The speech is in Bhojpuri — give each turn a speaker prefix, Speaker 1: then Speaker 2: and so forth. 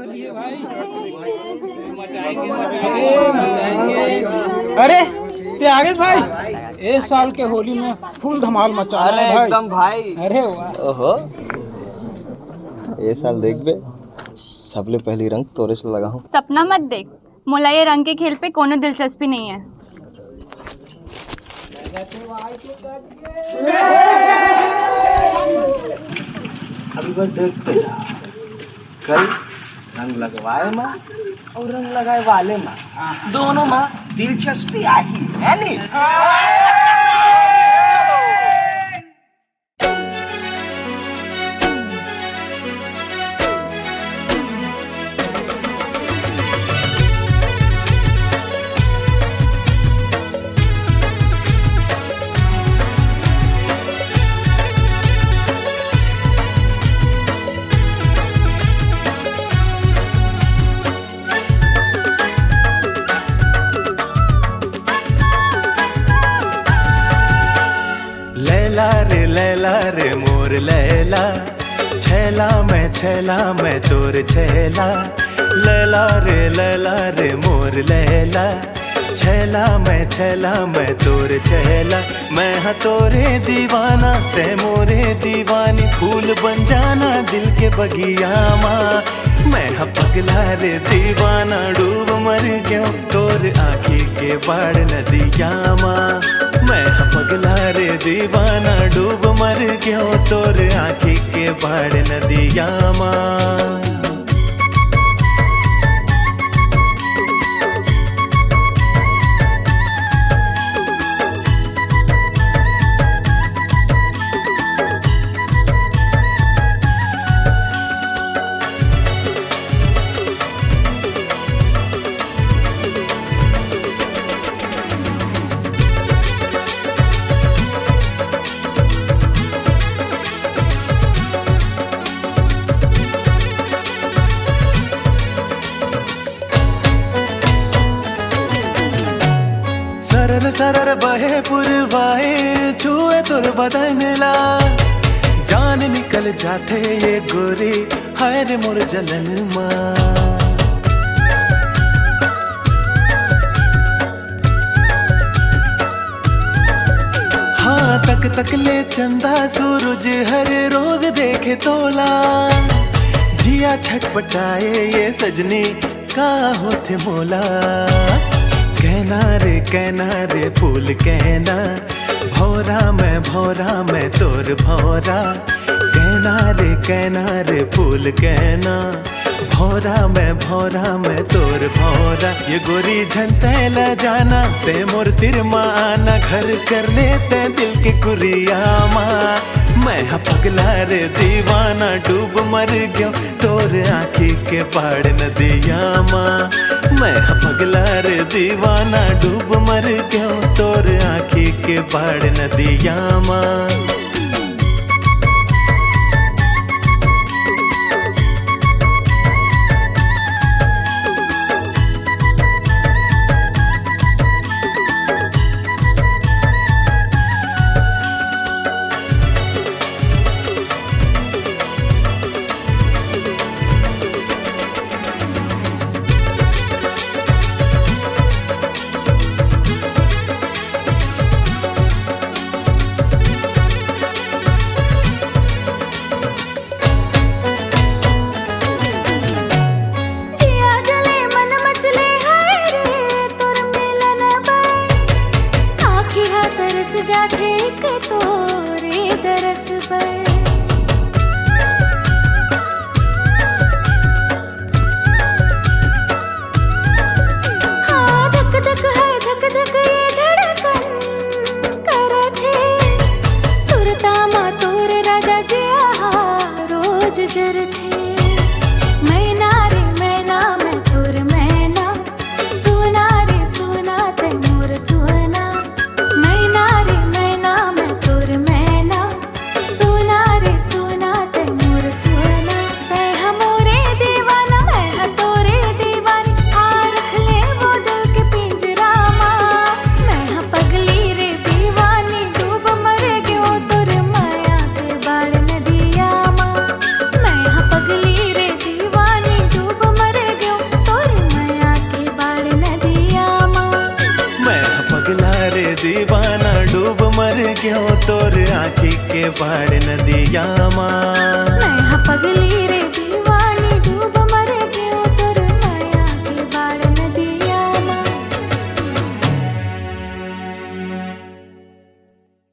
Speaker 1: लिए भाई। मचाएंगे मचाएंगे। अरे ते आगे भाई, इस साल के होली में फुल धमाल मचाना है भाई।
Speaker 2: एकदम भाई।
Speaker 1: अरे वाह।
Speaker 3: ओहो, ये साल देख बे, सबले पहली रंग तोरे से लगा हूँ।
Speaker 4: सपना मत देख, मोला ये रंग के खेल पे कोनो दिलचस्पी नहीं है।
Speaker 5: अभी बस देखते जा, कल रंग लगवाए माँ और रंग लगाए वाले माँ, दोनों माँ दिलचस्पी आई है नी।
Speaker 6: लैला रे मोर लैला, छैला मैं तोर छैला। लैला रे मोर लैला, छैला मैं तोर छैला। मैं हाँ तोरे दीवाना, ते मोरे दीवानी, फूल बन जाना दिल के बगिया माँ। मैं हाँ पगला रे दीवाना, डूब मर गयो तोर आँखी के बाढ़ नदिया माँ। मैं हाँ पगला रे दीवाना, डूब मर गयो तोर आँखी के बाढ़ नदिया माँ। सरर बहे पुरवाए, छुए तुर बदन ला, जान निकल जाते ये गोरी, हाय रे मोर जलन माँ। हाँ तक ले चंदा सूरज हर रोज देखे तोला, जिया छटपटाए ये सजनी का होते मोला। कहना रे फूल कहना, भौरा मैं तोर भौरा। कहना रे फूल कहना, भौरा मैं तोर भौरा। ये गोरी झंटे ल जाना, ते मोर तिरमा आना, घर कर लेते दिल के कुरिया माँ। मैं हाँ पगला रे दीवाना, डूब मर गयो तोर आँखी के बाढ़ नदिया माँ। मैं हाँ पगला रे दीवाना, डूब मर गयो तोर आँखी के बाढ़ नदिया माँ।
Speaker 7: जाते तोरे दरस पर, हाँ धक धक ये धड़कन करथे। सुरता मा तोर राजा जी रोज जरथे। मैना रे मैना मैं तोर मैना, सुना रे सुना ते मोर सुना। मैना रे
Speaker 6: दीवाना डूब मर गयो तोर आँखी के बाड़ नदिया माँ